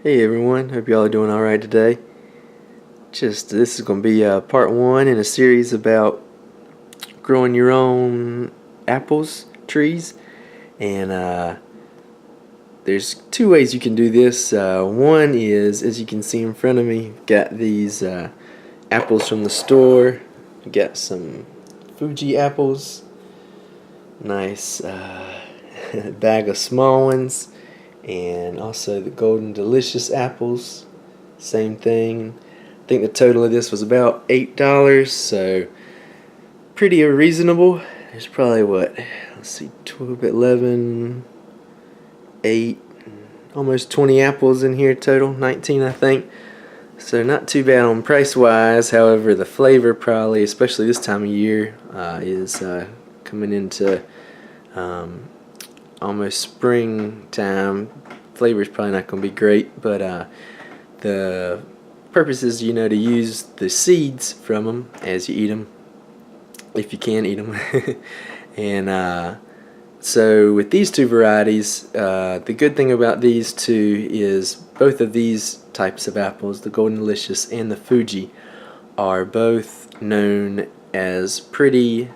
Hey everyone, hope y'all are doing alright today. This is going to be part one in a series about growing your own apples, trees, and there's two ways you can do this. One is, as you can see in front of me, got these apples from the store. Got some Fuji apples, nice bag of small ones, and also the Golden Delicious apples, same thing. I think the total of this was about $8, so pretty reasonable. There's probably let's see, 12, 11, 8, almost 20 apples in here total, 19 I think. So not too bad on price wise. However, the flavor probably, especially this time of year, is coming into almost springtime. Flavor's probably not going to be great, but the purpose is, to use the seeds from them as you eat them, if you can eat them. And so with these two varieties, the good thing about these two is both of these types of apples, the Golden Delicious and the Fuji, are both known as pretty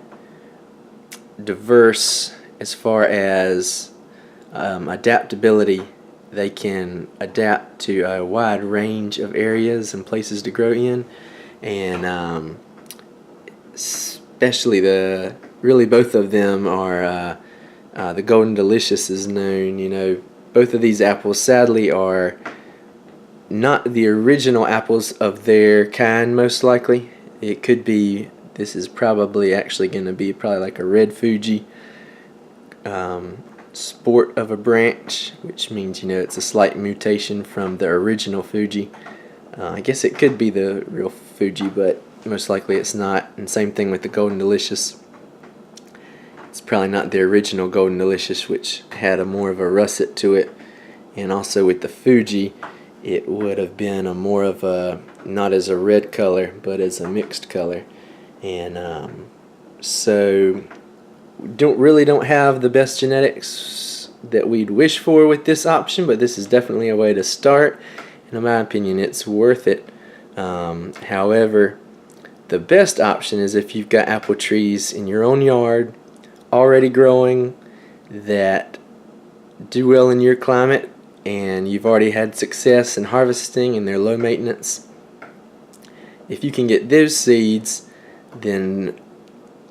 diverse as far as adaptability. They can adapt to a wide range of areas and places to grow in, and especially really both of them are the Golden Delicious is known. Both of these apples sadly are not the original apples of their kind, most likely. It could be, this is probably actually going to be probably like a red Fuji, sport of a branch, which means it's a slight mutation from the original Fuji. I guess it could be the real Fuji, but most likely it's not. And same thing with the Golden Delicious. It's probably not the original Golden Delicious, which had more of a russet to it. And also with the Fuji, it would have been more of a, not as a red color, but as a mixed color. And so don't have the best genetics that we'd wish for with this option, but this is definitely a way to start, and in my opinion it's worth it. However, the best option is if you've got apple trees in your own yard already growing that do well in your climate, and you've already had success in harvesting and they're low maintenance. If you can get those seeds, then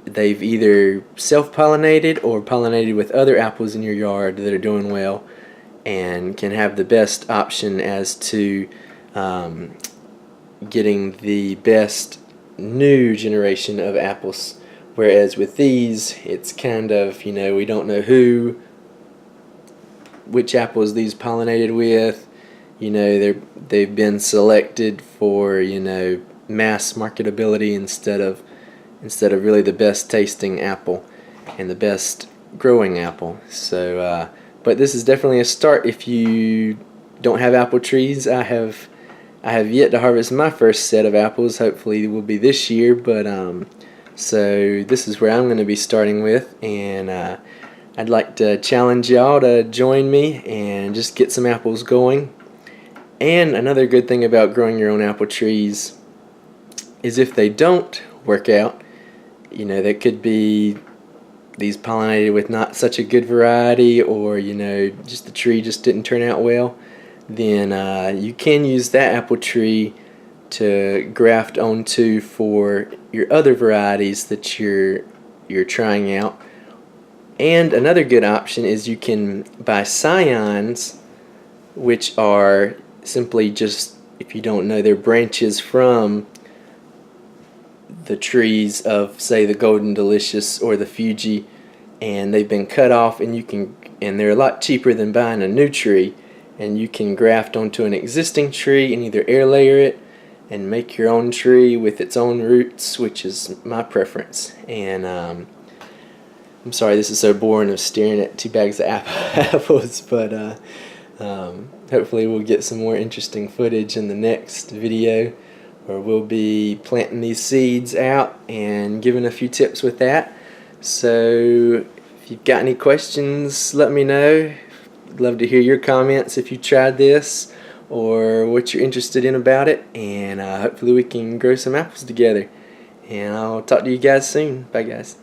they've either self-pollinated or pollinated with other apples in your yard that are doing well, and can have the best option as to getting the best new generation of apples. Whereas with these, it's kind of, we don't know which apples these pollinated with. They've been selected for mass marketability instead of really the best tasting apple and the best growing apple. So but this is definitely a start if you don't have apple trees. I have yet to harvest my first set of apples. Hopefully it will be this year, but so this is where I'm going to be starting with, and I'd like to challenge y'all to join me and just get some apples going. And another good thing about growing your own apple trees is if they don't work out, there could be these pollinated with not such a good variety, or just the tree just didn't turn out well, then you can use that apple tree to graft onto for your other varieties that you're trying out. And another good option is you can buy scions, which are simply just, if you don't know, they're branches from the trees of, say, the Golden Delicious or the Fuji, and they've been cut off, and they're a lot cheaper than buying a new tree, and you can graft onto an existing tree and either air layer it and make your own tree with its own roots, which is my preference. And I'm sorry this is so boring of staring at 2 bags of apples, but hopefully we'll get some more interesting footage in the next video, where we'll be planting these seeds out and giving a few tips with that. So if you've got any questions, let me know. I'd love to hear your comments if you tried this, or what you're interested in about it, and hopefully we can grow some apples together. And I'll talk to you guys soon. Bye, guys.